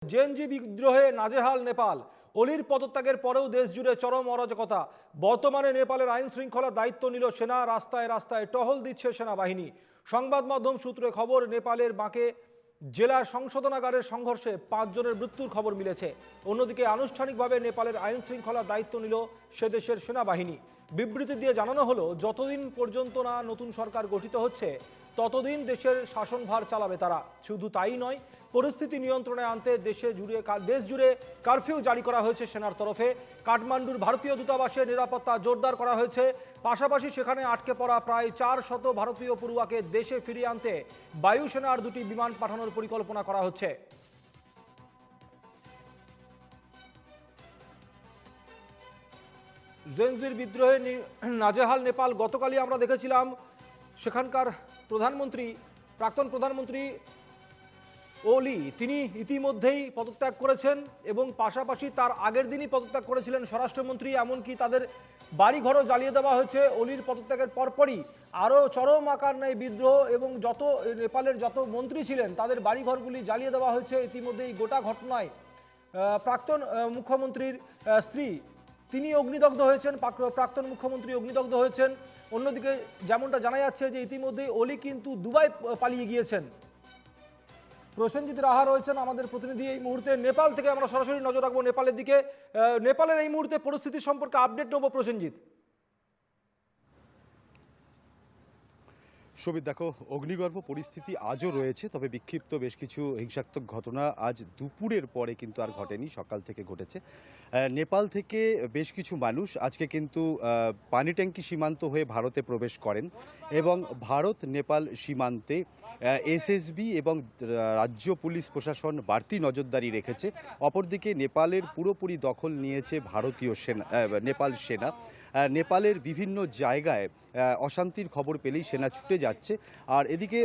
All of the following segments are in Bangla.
জেএনজি বিদ্রোহে নাজেহাল নেপাল। অলির পদত্যাগের পরেও দেশ জুড়ে চরম অরাজকতা। বর্তমানে নেপালের আইন শৃঙ্খলার দায়িত্ব নিল সেনা। রাস্তায় রাস্তায় টহল দিচ্ছে সেনাবাহিনী। সংবাদ মাধ্যম সূত্রে খবর, নেপালের বাঁকে জেলার সংশোধনাগারের সংঘর্ষে 5 জনের মৃত্যুর খবর মিলেছে। অন্যদিকে আনুষ্ঠানিকভাবে নেপালের আইন শৃঙ্খলার দায়িত্ব নিল সে দেশের সেনাবাহিনী। বিবৃতি দিয়ে জানানো হলো, যতদিন পর্যন্ত না নতুন সরকার গঠিত হচ্ছে ততদিন দেশের শাসনভার চালাবে তারা। শুধু তাই নয়, পরিস্থিতি নিয়ন্ত্রণে আনতে দেশ জুড়ে কারফিউ জারি করা হয়েছে সেনার তরফে। কাঠমান্ডুর ভারতীয় দূতাবাসে নিরাপত্তা জোরদার করা হয়েছে। পাশাপাশি সেখানে আটকে পড়া প্রায় 400 ভারতীয় পড়ুয়াকে দেশে ফিরিয়ে আনতে বায়ুসেনার 2টি বিমান পাঠানোর পরিকল্পনা করা হচ্ছে। জেএনজির বিদ্রোহে নাজেহাল নেপাল। গতকালই আমরা দেখেছিলাম সেখানকার প্রাক্তন প্রধানমন্ত্রী ওলি, তিনি ইতিমধ্যেই পদত্যাগ করেছেন এবং পাশাপাশি তার আগের দিনই পদত্যাগ করেছিলেন স্বরাষ্ট্রমন্ত্রী। এমনকি তাদের বাড়িঘরও জ্বালিয়ে দেওয়া হয়েছে অলির পদত্যাগের পরপরই। আরও চরম আকার নেয় বিদ্রোহ এবং নেপালের যত মন্ত্রী ছিলেন তাদের বাড়িঘরগুলি জ্বালিয়ে দেওয়া হয়েছে। ইতিমধ্যেই গোটা ঘটনায় প্রাক্তন মুখ্যমন্ত্রীর স্ত্রী তিনি অগ্নিদগ্ধ হয়েছেন, প্রাক্তন মুখ্যমন্ত্রী অগ্নিদগ্ধ হয়েছেন। অন্যদিকে যেমনটা জানা যাচ্ছে যে ইতিমধ্যেই অলি কিন্তু দুবাই পালিয়ে গিয়েছেন। প্রসেনজিৎ রাহা রয়েছেন আমাদের প্রতিনিধি এই মুহূর্তে। নেপাল থেকে আমরা সরাসরি নজর রাখবো নেপালের দিকে। নেপালের এই মুহূর্তে পরিস্থিতি সম্পর্কে আপডেট নেব প্রসেনজিৎ। সুমিত, দেখো, অগ্নিগর্ভ পরিস্থিতি আজও রয়েছে, তবে বিক্ষিপ্ত বেশ কিছু হিংসাত্মক ঘটনা আজ দুপুরের পরে কিন্তু আর ঘটেনি, সকাল থেকে ঘটেছে। নেপাল থেকে বেশ কিছু মানুষ আজকে কিন্তু পানি ট্যাঙ্কি সীমান্ত হয়ে ভারতে প্রবেশ করেন এবং ভারত নেপাল সীমান্তে এসএসবি এবং রাজ্য পুলিশ প্রশাসন বাড়তি নজরদারি রেখেছে। অপরদিকে নেপালের পুরোপুরি দখল নিয়েছে ভারতীয় সেনা, নেপাল সেনা। নেপালের বিভিন্ন জায়গায় অশান্তির খবর পেলেই সেনা ছুটে যাচ্ছে। আর এদিকে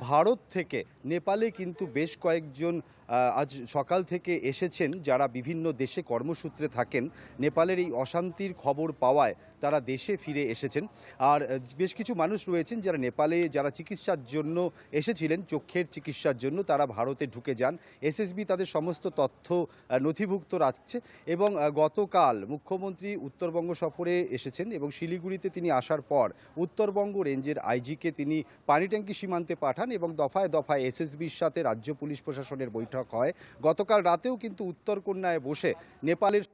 ভারত থেকে নেপালে কিন্তু বেশ কয়েকজন আজ সকাল থেকে এসেছেন, যারা বিভিন্ন দেশে কর্মসূত্রে থাকেন। নেপালের এই অশান্তির খবর পাওয়ায় তারা দেশে ফিরে এসেছেন। আর বেশ কিছু মানুষ রয়েছেন যারা নেপালে যারা চিকিৎসার জন্য এসেছিলেন, চোখের চিকিৎসার জন্য, তারা ভারতে ঢুকে যান। এসএসবি তাদের সমস্ত তথ্য নথিভুক্ত রাখছে। এবং গতকাল মুখ্যমন্ত্রী উত্তরবঙ্গ সফরে এসেছেন এবং শিলিগুড়িতে তিনি আসার পর উত্তরবঙ্গ রেঞ্জের আইজিকে তিনি পানিট্যাঙ্কি সীমান্তে পাঠান এবং দফায় দফায় এসএসবির সাথে রাজ্য পুলিশ প্রশাসনের বৈঠক হয়। গতকাল রাতেও কিন্তু উত্তরকন্যায় বসে নেপালের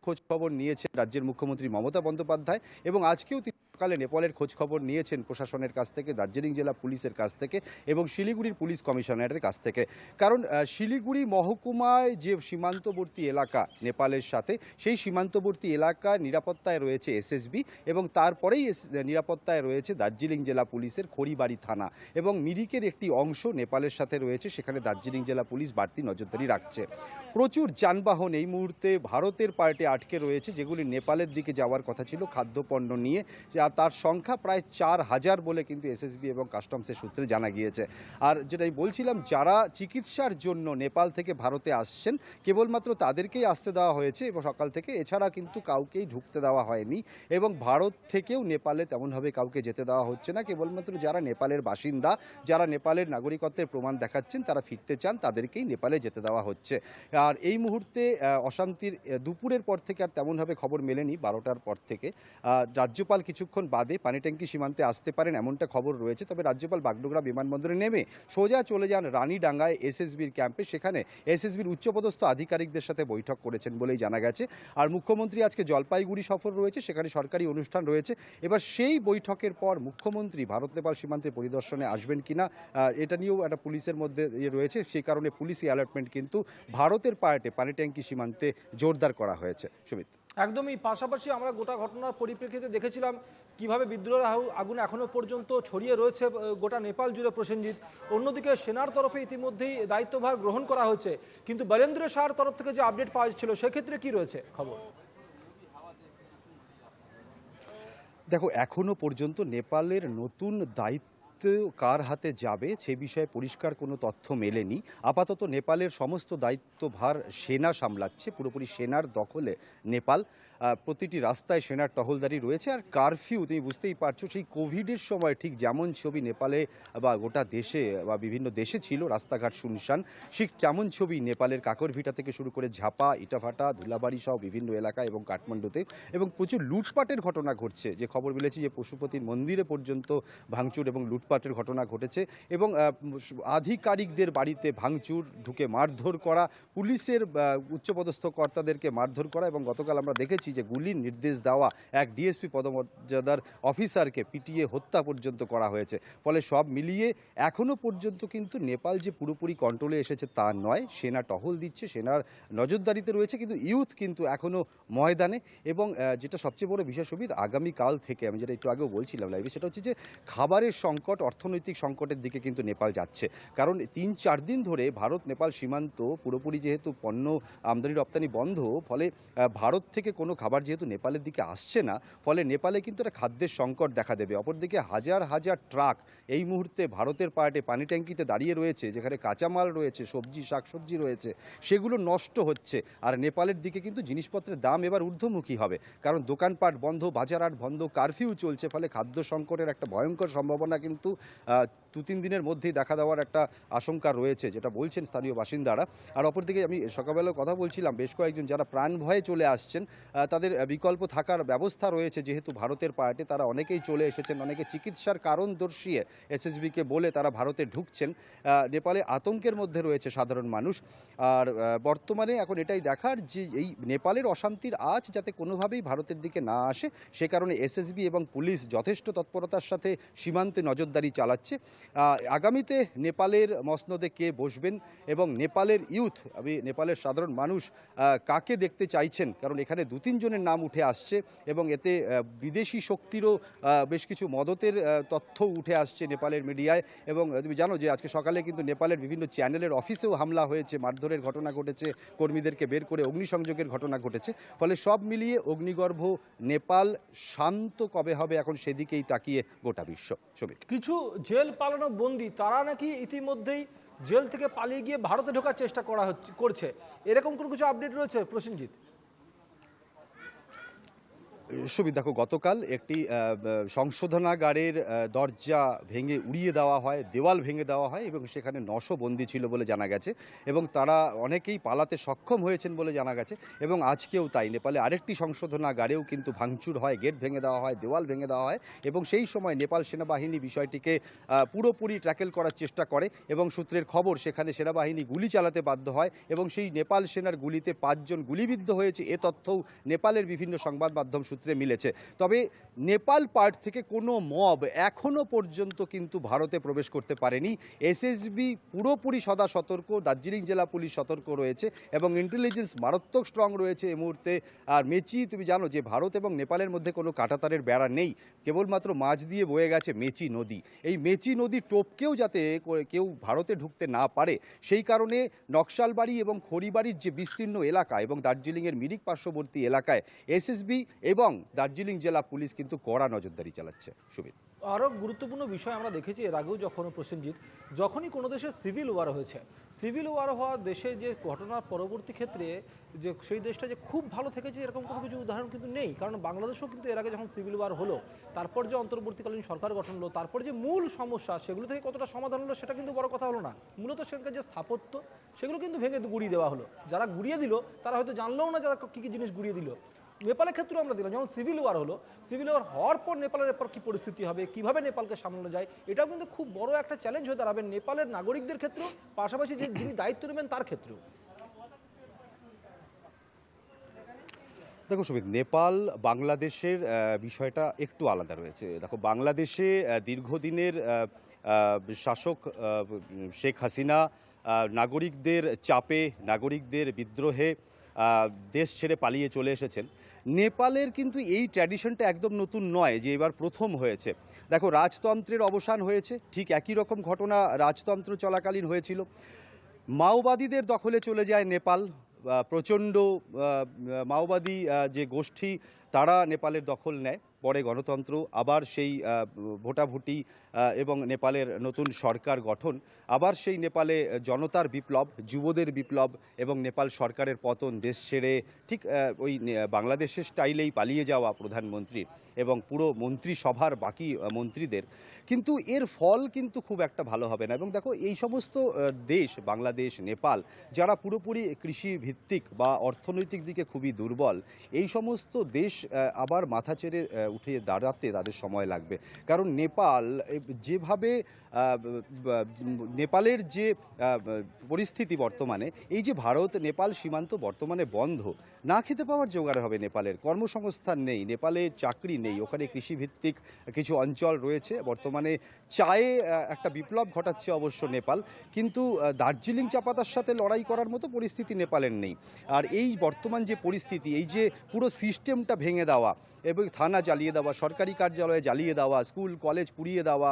খোঁজ খবর নিয়েছেন রাজ্যের মুখ্যমন্ত্রী মমতা বন্দ্যোপাধ্যায় এবং আজকেও তিনি সকালে নেপালের খোঁজ খবর নিয়েছেন প্রশাসনের কাছ থেকে, দার্জিলিং জেলা পুলিশের কাছ থেকে এবং শিলিগুড়ির পুলিশ কমিশনারের কাছ থেকে। কারণ শিলিগুড়ি মহকুমায় যে সীমান্তবর্তী এলাকা নেপালের সাথে, সেই সীমান্তবর্তী এলাকা নিরাপত্তায় রয়েছে এসএসবি এবং তারপরেই নিরাপত্তায় রয়েছে দার্জিলিং জেলা পুলিশের খড়িবাড়ি থানা এবং মিরিকের একটি অংশ নেপালের সাথে রয়েছে, সেখানে দার্জিলিং জেলা পুলিশ বাড়তি নজরদারি রাখছে। প্রচুর যানবাহন এই মুহূর্তে ভারতের পার্টে আটকে রয়েছে, যেগুলি নেপালের দিকে যাওয়ার কথা ছিল খাদ্যপণ্য নিয়ে। তার সংখ্যা প্রায় 4000 বলে কিন্তু এসএসবি এবং কাস্টমসের সূত্রে জানা গিয়েছে। আর যেটাই বলছিলাম, যারা চিকিৎসার জন্য নেপাল থেকে ভারতে আসছেন কেবলমাত্র তাদেরকেই আসতে দেওয়া হয়েছে এবং সকাল থেকে, এছাড়া কিন্তু কাউকেই ঢুকতে দেওয়া হয়নি এবং ভারত থেকেও নেপালে তেমনভাবে কাউকে যেতে দেওয়া হচ্ছে না। কেবলমাত্র যারা নেপালের বাসিন্দা, যারা নেপালের নাগরিকত্বের প্রমাণ দেখাচ্ছেন, তারা ফিরতে চান, তাদেরকেই নেপালে যেতে দেওয়া হচ্ছে। আর এই মুহূর্তে অশান্তির দুপুরের পর থেকে আর তেমনভাবে খবর মেলেনি। 12টার পর থেকে রাজ্যপাল কিছুক্ষণ বাদে পানিট্যাঙ্কি সীমান্তে আসতে পারেন এমনটা খবর রয়েছে। তবে রাজ্যপাল বাগডোগরা বিমানবন্দরে নেমে সোজা চলে যান রানীডাঙ্গায় এসএসবির ক্যাম্পে। সেখানে এসএসবির উচ্চপদস্থ আধিকারিকদের সাথে বৈঠক করেছেন বলেই জানা গেছে। আর মুখ্যমন্ত্রী আজকে জলপাইগুড়ি সফর রয়েছে, সেখানে সরকারি অনুষ্ঠান রয়েছে। এবার সেই বৈঠকের পর মুখ্যমন্ত্রী ভারত নেপাল সীমান্তে পরিদর্শনে আসবেন কিনা, এটা নিয়েও একটা পুলিশের মধ্যে রয়েছে। সেই কারণে পুলিশি অ্যালার্টমেন্ট কিন্তু ভারতের পার্টে পানিট্যাঙ্কি সীমান্তে জোরদার করা হয়েছে। সুমিত, একদমই। পাশাপাশি আমরা গোটা ঘটনার পরিপ্রেক্ষিতে দেখেছিলাম কিভাবে বিদ্রোহের আগুন এখনও পর্যন্ত ছড়িয়ে রয়েছে গোটা নেপাল জুড়ে প্রসেনজিৎ। অন্যদিকে সেনার তরফে ইতিমধ্যেই দায়িত্বভার গ্রহণ করা হয়েছে, কিন্তু বীরেন্দ্র শাহর তরফ থেকে যে আপডেট পাওয়া যাচ্ছিল সেক্ষেত্রে কি রয়েছে খবর? দেখো, এখনো পর্যন্ত নেপালের নতুন দায়িত্ব দায়িত্ব কার হাতে যাবে সে বিষয়ে পরিষ্কার কোনো তথ্য মেলেনি। আপাতত নেপালের সমস্ত দায়িত্বভার সেনা সামলাচ্ছে, পুরোপুরি সেনার দখলে নেপাল। প্রতিটি রাস্তায় সেনার টহলদারি রয়েছে। আর কারফিউ তুমি বুঝতেই পারছো, সেই কোভিডের সময় ঠিক যেমন ছবি নেপালে বা গোটা দেশে বা বিভিন্ন দেশে ছিল রাস্তাঘাট শুনশান, ঠিক তেমন ছবি নেপালের কাকরভিটা থেকে শুরু করে ঝাপা, ইটাভাটা, ধুলাবাড়ি সহ বিভিন্ন এলাকা এবং কাঠমান্ডুতে, এবং প্রচুর লুটপাটের ঘটনা ঘটছে। যে খবর মিলেছে যে পশুপতির মন্দিরে পর্যন্ত ভাঙচুর এবং লুটপাটের ঘটনা ঘটেছে, এবং আধিকারিকদের বাড়িতে ভাঙচুর, ঢুকে মারধর করা, পুলিশের উচ্চপদস্থ কর্তাদেরকে মারধর করা, এবং গতকাল আমরা দেখেছি যে গুলির নির্দেশ দেওয়া এক ডিএসপি পদমর্যাদার অফিসারকে পিটিয়ে হত্যা পর্যন্ত করা হয়েছে। ফলে সব মিলিয়ে এখনও পর্যন্ত কিন্তু নেপাল যে পুরোপুরি কন্ট্রোলে এসেছে তা নয়। সেনা টহল দিচ্ছে, সেনার নজরদারিতে রয়েছে, কিন্তু ইউথ কিন্তু এখনও ময়দানে। এবং যেটা সবচেয়ে বড় বিষয় সুবিধ, আগামীকাল থেকে আমি যেটা একটু আগেও বলছিলাম লাইভে, সেটা হচ্ছে যে খাবারের সংকট, অর্থনৈতিক সংকটের দিকে কিন্তু নেপাল যাচ্ছে। কারণ 3-4 দিন ধরে ভারত নেপাল সীমান্ত পুরোপুরি যেহেতু পণ্য আমদানি রপ্তানি বন্ধ, ফলে ভারত থেকে কোনো খাবার যেহেতু নেপালের দিকে আসছে না, ফলে নেপালে কিন্তু একটা খাদ্যের সংকট দেখা দেবে। অপরদিকে হাজার হাজার ট্রাক এই মুহূর্তে ভারতের পার্টে পানি ট্যাঙ্কিতে দাঁড়িয়ে রয়েছে, যেখানে কাঁচামাল রয়েছে, সবজি শাকসবজি রয়েছে, সেগুলো নষ্ট হচ্ছে। আর নেপালের দিকে কিন্তু জিনিসপত্রের দাম এবার ঊর্ধ্বমুখী হবে, কারণ দোকানপাট বন্ধ, বাজারহাট বন্ধ, কারফিউ চলছে। ফলে খাদ্য সংকটের একটা ভয়ঙ্কর সম্ভাবনা কিন্তু 2-3 দিনের মধ্যেই দেখা দেওয়ার একটা আশঙ্কা রয়েছে, যেটা বলছেন স্থানীয় বাসিন্দারা। আর অপরদিকে আমি সকালবেলা কথা বলছিলাম, বেশ কয়েকজন যারা প্রাণ ভয়ে চলে আসছেন, তাদের বিকল্প থাকার ব্যবস্থা রয়েছে, যেহেতু ভারতের পার্টে তারা অনেকেই চলে এসেছেন, অনেকে চিকিৎসার কারণ দর্শিয়ে এসএসবিকে বলে তারা ভারতে ঢুকছেন। নেপালে আতঙ্কের মধ্যে রয়েছে সাধারণ মানুষ। আর বর্তমানে এখন এটাই দেখার যে এই নেপালের অশান্তির আঁচ যাতে কোনোভাবেই ভারতের দিকে না আসে, সে কারণে এসএসবি এবং পুলিশ যথেষ্ট তৎপরতার সাথে সীমান্তে নজরদারি চালাচ্ছে। আগামীতে নেপালের মসনদে কে বসবেন এবং নেপালের ইউথ, আমি নেপালের সাধারণ মানুষ কাকে দেখতে চাইছেন, কারণ এখানে 2-3 জনের নাম উঠে আসছে, এবং এতে বিদেশি শক্তিরও বেশ কিছু মদতের তথ্য উঠে আসছে নেপালের মিডিয়ায়। এবং তুমি জানো যে আজকে সকালে কিন্তু নেপালের বিভিন্ন চ্যানেলের অফিসেও হামলা হয়েছে, মারধরের ঘটনা ঘটেছে, কর্মীদেরকে বের করে অগ্নিসংযোগের ঘটনা ঘটেছে। ফলে সব মিলিয়ে অগ্নিগর্ভ নেপাল শান্ত কবে হবে, এখন সেদিকেই তাকিয়ে গোটা বিশ্ব। সমিত, কিছু জেল পালানো বন্দী তারা নাকি ইতিমধ্যেই জেল থেকে পালিয়ে গিয়ে ভারতে ঢোকার চেষ্টা করছে, এরকম কোনো কিছু আপডেট রয়েছে প্রসেনজিৎ? সুবিধ, দেখো গতকাল একটি সংশোধনাগারের দরজা ভেঙে উড়িয়ে দেওয়া হয়, দেওয়াল ভেঙে দেওয়া হয়, এবং সেখানে 900 বন্দী ছিল বলে জানা গেছে, এবং তারা অনেকেই পালাতে সক্ষম হয়েছেন বলে জানা গেছে। এবং আজকেও তাই নেপালে আরেকটি সংশোধনাগারেও কিন্তু ভাঙচুর হয়, গেট ভেঙে দেওয়া হয়, দেওয়াল ভেঙে দেওয়া হয়, এবং সেই সময় নেপাল সেনাবাহিনী বিষয়টিকে পুরোপুরি ট্যাকেল করার চেষ্টা করে, এবং সূত্রের খবর সেখানে সেনাবাহিনী গুলি চালাতে বাধ্য হয়, এবং সেই নেপাল সেনার গুলিতে 5 জন গুলিবিদ্ধ হয়েছে, এ তথ্যও নেপালের বিভিন্ন সংবাদ মাধ্যম সূত্রে মিলেছে। তবে নেপাল পার্ট থেকে কোনো মব এখনো পর্যন্ত কিন্তু ভারতে প্রবেশ করতে পারেনি। এসএসবি পুরোপুরি সদা সতর্ক, দার্জিলিং জেলা পুলিশ সতর্ক রয়েছে, এবং ইন্টেলিজেন্স মারাত্মক স্ট্রং রয়েছে এই মুহূর্তে। আর মেচি, তুমি জানো যে ভারত এবং নেপালের মধ্যে কোনো কাঁটাতারের বেড়া নেই, কেবলমাত্র মাঝ দিয়ে বয়ে গেছে মেচি নদী। এই মেচি নদী টোপকেও যাতে কেউ ভারতে ঢুকতে না পারে, সেই কারণে নকশালবাড়ি এবং খড়িবাড়ির যে বিস্তীর্ণ এলাকা এবং দার্জিলিংয়ের মিরিক পার্শ্ববর্তী এলাকায় এসএসবি এবং দার্জিলিং জেলা পুলিশ কিন্তু কড়া নজরদারি চালাচ্ছে। সুবিধ, আরও গুরুত্বপূর্ণ বিষয় আমরা দেখেছি এর আগেও প্রসেনজিৎ, যখনই কোনো দেশে সিভিল ওয়ার হয়েছে, সিভিল ওয়ার হওয়া দেশে যে ঘটনার পরবর্তী ক্ষেত্রে যে সেই দেশটা যে খুব ভালো থেকেছে এরকম কোনো কিছু উদাহরণ কিন্তু নেই। কারণ বাংলাদেশেও কিন্তু এর আগে যখন সিভিল ওয়ার হলো, তারপর যে অন্তর্বর্তীকালীন সরকার গঠন হলো, তারপর যে মূল সমস্যা সেগুলো থেকে কতটা সমাধান হলো সেটা কিন্তু বড় কথা হলো না। মূলত সেখানকার যে স্থাপত্য সেগুলো কিন্তু ভেঙে গুড়িয়ে দেওয়া হলো। যারা গুড়িয়ে দিল তারা হয়তো জানলেও না যারা কী কী জিনিস গুড়িয়ে দিল। নেপালের ক্ষেত্রেও আমরা দেখলাম যখন সিভিল ওয়ার হলো, সিভিল ওয়ার হওয়ার পর নেপালের এরপর কী পরিস্থিতি হবে, কীভাবে নেপালকে সামলানো যায়, এটাও কিন্তু খুব বড় একটা চ্যালেঞ্জ হয়ে দাঁড়াবে নেপালের নাগরিকদের ক্ষেত্রেও, পাশাপাশি যে যিনি দায়িত্ব নেবেন তার ক্ষেত্রেও। দেখো সুমিত, নেপাল বাংলাদেশের বিষয়টা একটু আলাদা রয়েছে। দেখো বাংলাদেশে দীর্ঘদিনের শাসক শেখ হাসিনা নাগরিকদের চাপে, নাগরিকদের বিদ্রোহে দেশ ছেড়ে পালিয়ে চলে এসেছেন। নেপালের কিন্তু এই ট্র্যাডিশনটা একদম নতুন নয় যে এবার প্রথম হয়েছে। দেখো রাজতন্ত্রের অবসান হয়েছে, ঠিক একই রকম ঘটনা রাজতন্ত্র চলাকালীন হয়েছিল। মাওবাদীদের দখলে চলে যায় নেপাল, প্রচণ্ড মাওবাদী যে গোষ্ঠী তারা নেপালের দখল নেয়, পরে গণতন্ত্র, আবার সেই ভোটাভুটি এবং নেপালের নতুন সরকার গঠন, আবার সেই নেপালে জনতার বিপ্লব, যুবদের বিপ্লব এবং নেপাল সরকারের পতন, দেশ ছেড়ে ঠিক ওই বাংলাদেশের স্টাইলেই পালিয়ে যাওয়া প্রধানমন্ত্রীর এবং পুরো মন্ত্রিসভার বাকি মন্ত্রীদের। কিন্তু এর ফল কিন্তু খুব একটা ভালো হবে না। এবং দেখো, এই সমস্ত দেশ, বাংলাদেশ, নেপাল, যারা পুরোপুরি কৃষি ভিত্তিক বা অর্থনৈতিক দিকে খুবই দুর্বল, এই সমস্ত দেশ আবার মাথা চেড়ে উঠে দাঁড়াতে তাদের সময় লাগবে। কারণ নেপাল যেভাবে নেপালের যে পরিস্থিতি বর্তমানে, এই যে ভারত নেপাল সীমান্ত বর্তমানে বন্ধ, না খেতে পাওয়ার জোগাড় হবে নেপালের, কর্মসংস্থান নেই, নেপালে চাকরি নেই, ওখানে কৃষিভিত্তিক কিছু অঞ্চল রয়েছে। বর্তমানে চায়ে একটা বিপ্লব ঘটাচ্ছে অবশ্য নেপাল, কিন্তু দার্জিলিং চা পাতার সাথে লড়াই করার মতো পরিস্থিতি নেপালের নেই। আর এই বর্তমান যে পরিস্থিতি, এই যে পুরো সিস্টেমটা ভেঙে দেওয়া এবং থানা জ্বালিয়ে দেওয়া, সরকারি কার্যালয়ে জ্বালিয়ে দেওয়া, স্কুল কলেজ পুড়িয়ে দেওয়া,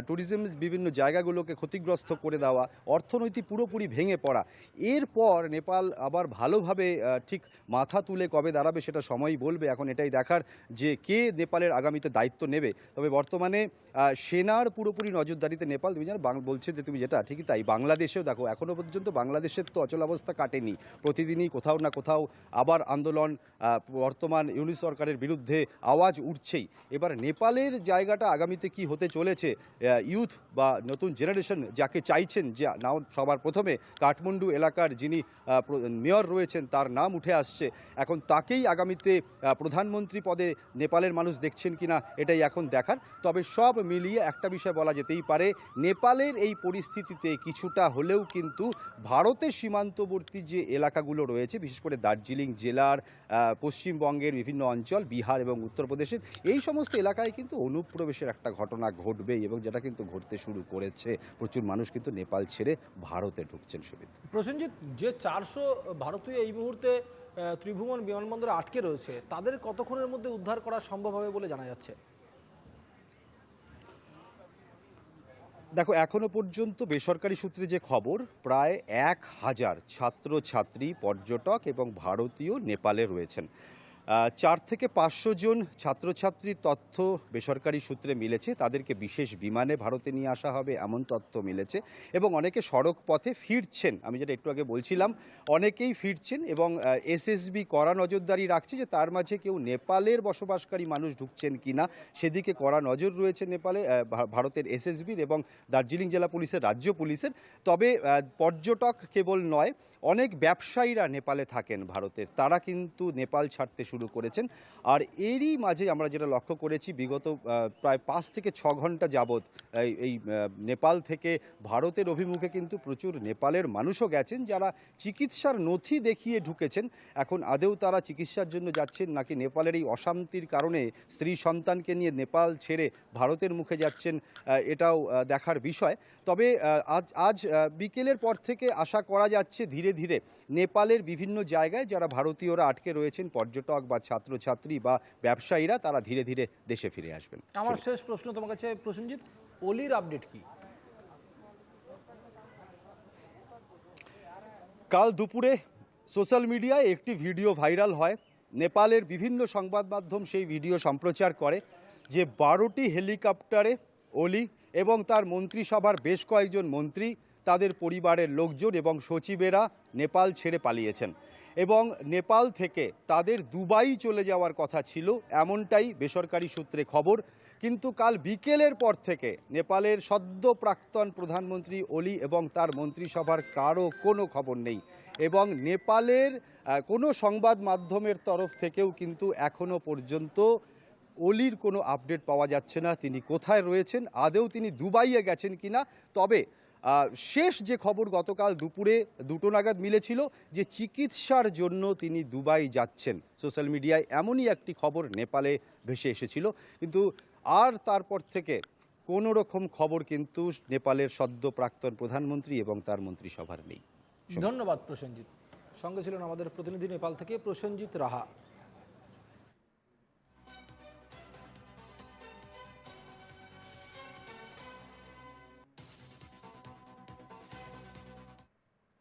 ট্যুরিজম বিভিন্ন জায়গাগুলোকে ক্ষতিগ্রস্ত করে দেওয়া, অর্থনৈতিক পুরোপুরি ভেঙে পড়া, এরপর নেপাল আবার ভালোভাবে ঠিক মাথা তুলে কবে দাঁড়াবে সেটা সময়ই বলবে। এখন এটাই দেখার যে কে নেপালের আগামীতে দায়িত্ব নেবে। তবে বর্তমানে সেনার পুরোপুরি নজরদারিতে নেপাল, তুমি জানো বলছে যে তুমি যেটা ঠিকই তাই, বাংলাদেশেও দেখো এখনও পর্যন্ত বাংলাদেশের তো অচলাবস্থা কাটেনি, প্রতিদিনই কোথাও না কোথাও আবার আন্দোলন, বর্তমান ইউনিট সরকারের বিরুদ্ধে আওয়াজ উঠছেই। এবার নেপালের জায়গাটা আগামীতে কি হতে চলেছে, ইউথ বা নতুন জেনারেশন যাকে চাইছেন, যে নাম সবার প্রথমে কাঠমান্ডু এলাকার যিনি মেয়র রয়েছেন তার নাম উঠে আসছে, এখন তাকেই আগামীতে প্রধানমন্ত্রী পদে নেপালের মানুষ দেখছেন কিনা এটাই এখন দেখার। তবে সব মিলিয়ে একটা বিষয় বলা যেতেই পারে, নেপালের এই পরিস্থিতিতে কিছুটা হলেও কিন্তু ভারতের সীমান্তবর্তী যে এলাকাগুলো রয়েছে, বিশেষ করে দার্জিলিং জেলার, পশ্চিমবঙ্গের বিভিন্ন অঞ্চল, বিহার এবং উত্তরপ্রদেশের এই সমস্ত এলাকায় কিন্তু অনুপ্রবেশের একটা ঘটনা ঘটবেই, এবং যেটা কিন্তু ঘটতে শুরু করেছে। প্রচুর মানুষ কিন্তু নেপাল ছেড়ে ভারতে ঢুকছেন। সুবিধা প্রসেনজিৎ, যে 400 ভারতীয় এই মুহূর্তে ত্রিভুবন বিমানবন্দরে আটকে রয়েছে, তাদের কতক্ষণের মধ্যে উদ্ধার করা সম্ভব হবে বলে জানা যাচ্ছে? দেখো, এখনো পর্যন্ত বেসরকারি সূত্রে যে খবর, প্রায় 1000 ছাত্রছাত্রী, পর্যটক এবং ভারতীয় নেপালে রয়েছেন। 4 থেকে 500 জন ছাত্রছাত্রীর তথ্য বেসরকারি সূত্রে মিলেছে, তাদেরকে বিশেষ বিমানে ভারতে নিয়ে আসা হবে এমন তথ্য মিলেছে। এবং অনেকে সড়ক পথে ফিরছেন, আমি যেটা একটু আগে বলছিলাম, অনেকেই ফিরছেন এবং এসএসবি কড়া নজরদারি রাখছে যে তার মাঝে কেউ নেপালের বসবাসকারী মানুষ ঢুকছেন কিনা, সেদিকে কড়া নজর রয়েছে নেপালে, ভারতের এসএসবির এবং দার্জিলিং জেলা পুলিশের, রাজ্য পুলিশের। তবে পর্যটক কেবল নয়, অনেক ব্যবসায়ীরা নেপালে থাকেন ভারতের, তারা কিন্তু নেপাল ছাড়তে শুরু করেছেন। আর এরই মাঝে আমরা যেটা লক্ষ্য করেছি, বিগত প্রায় 5 থেকে 6 ঘন্টা যাবৎ এই নেপাল থেকে ভারতের অভিমুখে কিন্তু প্রচুর নেপালের মানুষও গেছেন, যারা চিকিৎসার নথি দেখিয়ে ঢুকেছেন। এখন আদেও তারা চিকিৎসার জন্য যাচ্ছেন নাকি নেপালের এই অশান্তির কারণে স্ত্রী সন্তানকে নিয়ে নেপাল ছেড়ে ভারতের মুখে যাচ্ছেন, এটাও দেখার বিষয়। তবে আজ বিকেলের পর থেকে আশা করা যাচ্ছে ধীরে ধীরে নেপালের বিভিন্ন জায়গায় যারা ভারতীয়রা আটকে রয়েছেন, পর্যটক বা ছাত্রছাত্রী বা ব্যবসায়ীরা, তারা ধীরে ধীরে দেশে ফিরে আসবেন। আমার শেষ প্রশ্ন তোমার কাছে প্রসেনজিৎ, ওলির আপডেট কি? কাল দুপুরে সোশ্যাল মিডিয়ায় একটি ভিডিও ভাইরাল হয়, নেপালের বিভিন্ন সংবাদ মাধ্যম সেই ভিডিও সম্প্রচার করে, যে 12টি হেলিকপ্টারে ওলি এবং তার মন্ত্রিসভার বেশ কয়েকজন মন্ত্রী, তাদের পরিবারের লোকজন এবং সচিবেরা নেপাল ছেড়ে পালিয়েছেন এবং নেপাল থেকে তাদের দুবাই চলে যাওয়ার কথা ছিল, এমনটাই বেসরকারি সূত্রে খবর। কিন্তু কাল বিকেলের পর থেকে নেপালের সদ্য প্রাক্তন প্রধানমন্ত্রী ওলি এবং তার মন্ত্রিসভার কারও কোনো খবর নেই, এবং নেপালের কোনো সংবাদ মাধ্যমের তরফ থেকেও কিন্তু এখনও পর্যন্ত ওলির কোনো আপডেট পাওয়া যাচ্ছে না। তিনি কোথায় রয়েছেন, আদেও তিনি দুবাইয়ে গেছেন কিনা। তবে শেষ যে খবর গতকাল দুপুরে 2টো নাগাদ মিলেছিল, যে চিকিৎসার জন্য তিনি দুবাই যাচ্ছেন। সোশ্যাল মিডিয়ায় এমনই একটি খবর নেপালে ভেসে এসেছিল, কিন্তু আর তারপর থেকে কোনো রকম খবর কিন্তু নেপালের সদ্য প্রাক্তন প্রধানমন্ত্রী এবং তার মন্ত্রিসভার নেই। ধন্যবাদ প্রসেনজিৎ। সঙ্গে ছিলেন আমাদের প্রতিনিধি নেপাল থেকে প্রসেনজিৎ রাহা।